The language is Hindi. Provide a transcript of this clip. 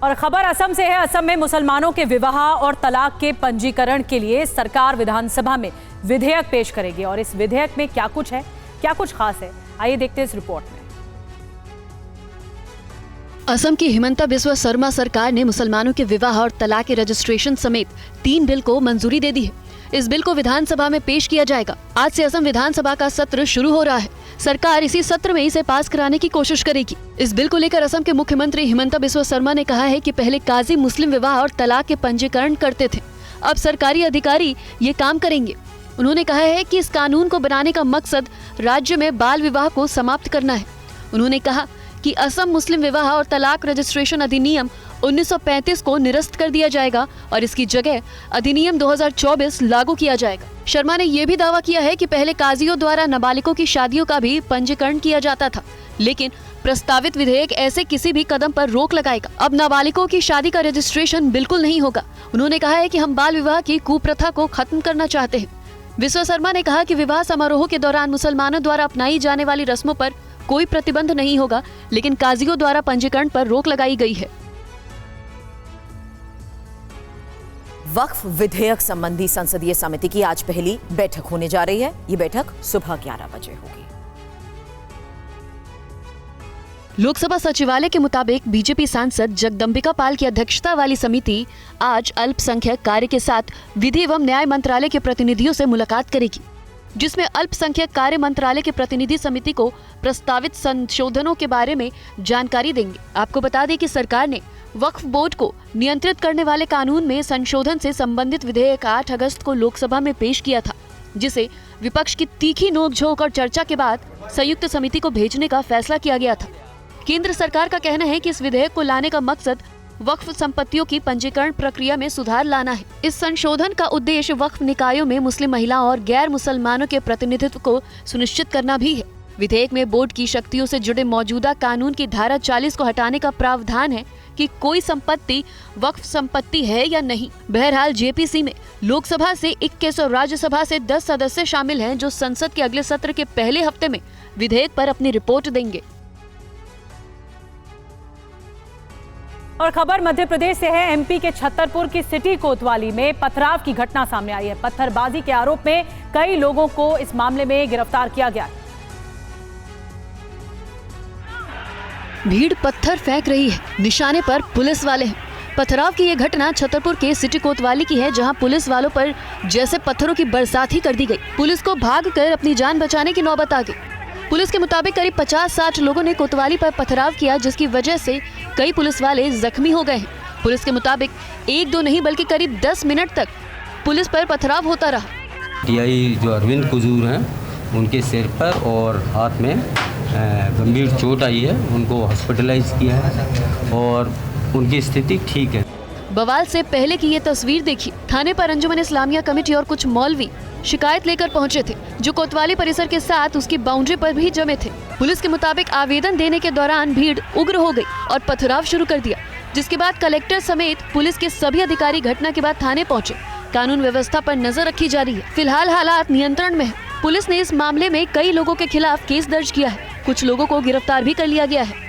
और खबर असम से है। असम में मुसलमानों के विवाह और तलाक के पंजीकरण के लिए सरकार विधानसभा में विधेयक पेश करेगी। और इस विधेयक में क्या कुछ है, क्या कुछ खास है, आइए देखते हैं इस रिपोर्ट में। असम की हिमंता बिस्वा शर्मा सरकार ने मुसलमानों के विवाह और तलाक के रजिस्ट्रेशन समेत 3 बिल को मंजूरी दे दी है। इस बिल को विधानसभा में पेश किया जाएगा। आज से असम विधानसभा का सत्र शुरू हो रहा है। सरकार इसी सत्र में इसे पास कराने की कोशिश करेगी। इस बिल को लेकर असम के मुख्यमंत्री हिमंता बिस्वा शर्मा ने कहा है कि पहले काजी मुस्लिम विवाह और तलाक के पंजीकरण करते थे, अब सरकारी अधिकारी ये काम करेंगे। उन्होंने कहा है कि इस कानून को बनाने का मकसद राज्य में बाल विवाह को समाप्त करना है। उन्होंने कहा कि असम मुस्लिम विवाह और तलाक रजिस्ट्रेशन अधिनियम 1935 को निरस्त कर दिया जाएगा और इसकी जगह अधिनियम 2024 लागू किया जाएगा। शर्मा ने यह भी दावा किया है कि पहले काजियों द्वारा नाबालिगों की शादियों का भी पंजीकरण किया जाता था, लेकिन प्रस्तावित विधेयक ऐसे किसी भी कदम पर रोक लगाएगा। अब नाबालिगों की शादी का रजिस्ट्रेशन बिल्कुल नहीं होगा। उन्होंने कहा है कि हम बाल विवाह की कुप्रथा को खत्म करना चाहते हैं। बिस्वा शर्मा ने कहा कि विवाह समारोह के दौरान मुसलमानों द्वारा अपनाई जाने वाली रस्मों पर कोई प्रतिबंध नहीं होगा, लेकिन काजियों द्वारा पंजीकरण पर रोक लगाई गई है। वक्फ विधेयक संबंधी संसदीय समिति की आज पहली बैठक होने जा रही है। ये बैठक सुबह 11 बजे होगी। लोकसभा सचिवालय के मुताबिक बीजेपी सांसद जगदम्बिका पाल की अध्यक्षता वाली समिति आज अल्पसंख्यक कार्य के साथ विधि एवं न्याय मंत्रालय के प्रतिनिधियों से मुलाकात करेगी, जिसमें अल्पसंख्यक कार्य मंत्रालय के प्रतिनिधि समिति को प्रस्तावित संशोधनों के बारे में जानकारी देंगे। आपको बता दें कि सरकार ने वक्फ बोर्ड को नियंत्रित करने वाले कानून में संशोधन से संबंधित विधेयक 8 अगस्त को लोकसभा में पेश किया था, जिसे विपक्ष की तीखी नोकझोंक और चर्चा के बाद संयुक्त समिति को भेजने का फैसला किया गया था। केंद्र सरकार का कहना है कि इस विधेयक को लाने का मकसद वक्फ संपत्तियों की पंजीकरण प्रक्रिया में सुधार लाना है। इस संशोधन का उद्देश्य वक्फ निकायों में मुस्लिम महिलाओं और गैर मुसलमानों के प्रतिनिधित्व को सुनिश्चित करना भी है। विधेयक में बोर्ड की शक्तियों से जुड़े मौजूदा कानून की धारा 40 को हटाने का प्रावधान है कि कोई संपत्ति वक्फ संपत्ति है या नहीं। बहरहाल जेपीसी में लोकसभा से 21 और राज्यसभा से 10 सदस्य शामिल हैं, जो संसद के अगले सत्र के पहले हफ्ते में विधेयक पर अपनी रिपोर्ट देंगे। और खबर मध्य प्रदेश से है। एमपी के छतरपुर की सिटी कोतवाली में पथराव की घटना सामने आई है। पत्थरबाजी के आरोप में कई लोगों को इस मामले में गिरफ्तार किया गया। भीड़ पत्थर फेंक रही है, निशाने पर पुलिस वाले हैं। पथराव की यह घटना छतरपुर के सिटी कोतवाली की है, जहां पुलिस वालों पर जैसे पत्थरों की बरसात ही कर दी गई। पुलिस को भागकर अपनी जान बचाने की नौबत आ गई। पुलिस के मुताबिक करीब 50-60 लोगों ने कोतवाली पर पथराव किया, जिसकी वजह से कई पुलिस वाले जख्मी हो गए हैं। पुलिस के मुताबिक 1-2 नहीं बल्कि करीब 10 मिनट तक पुलिस पर पथराव होता रहा। टीआई जो अरविंद कुजूर हैं, उनके सिर पर और हाथ में गंभीर चोट आई है। उनको हॉस्पिटलाइज किया है और उनकी स्थिति ठीक है। बवाल से पहले की ये तस्वीर देखिए। थाने पर अंजुमन इस्लामिया कमेटी और कुछ मौलवी शिकायत लेकर पहुंचे थे, जो कोतवाली परिसर के साथ उसकी बाउंड्री पर भी जमे थे। पुलिस के मुताबिक आवेदन देने के दौरान भीड़ उग्र हो गई और पथराव शुरू कर दिया, जिसके बाद कलेक्टर समेत पुलिस के सभी अधिकारी घटना के बाद थाने पहुंचे। कानून व्यवस्था पर नजर रखी जा रही है। फिलहाल हालात नियंत्रण में है। पुलिस ने इस मामले में कई लोगों के खिलाफ केस दर्ज किया है। कुछ लोगों को गिरफ्तार भी कर लिया गया है।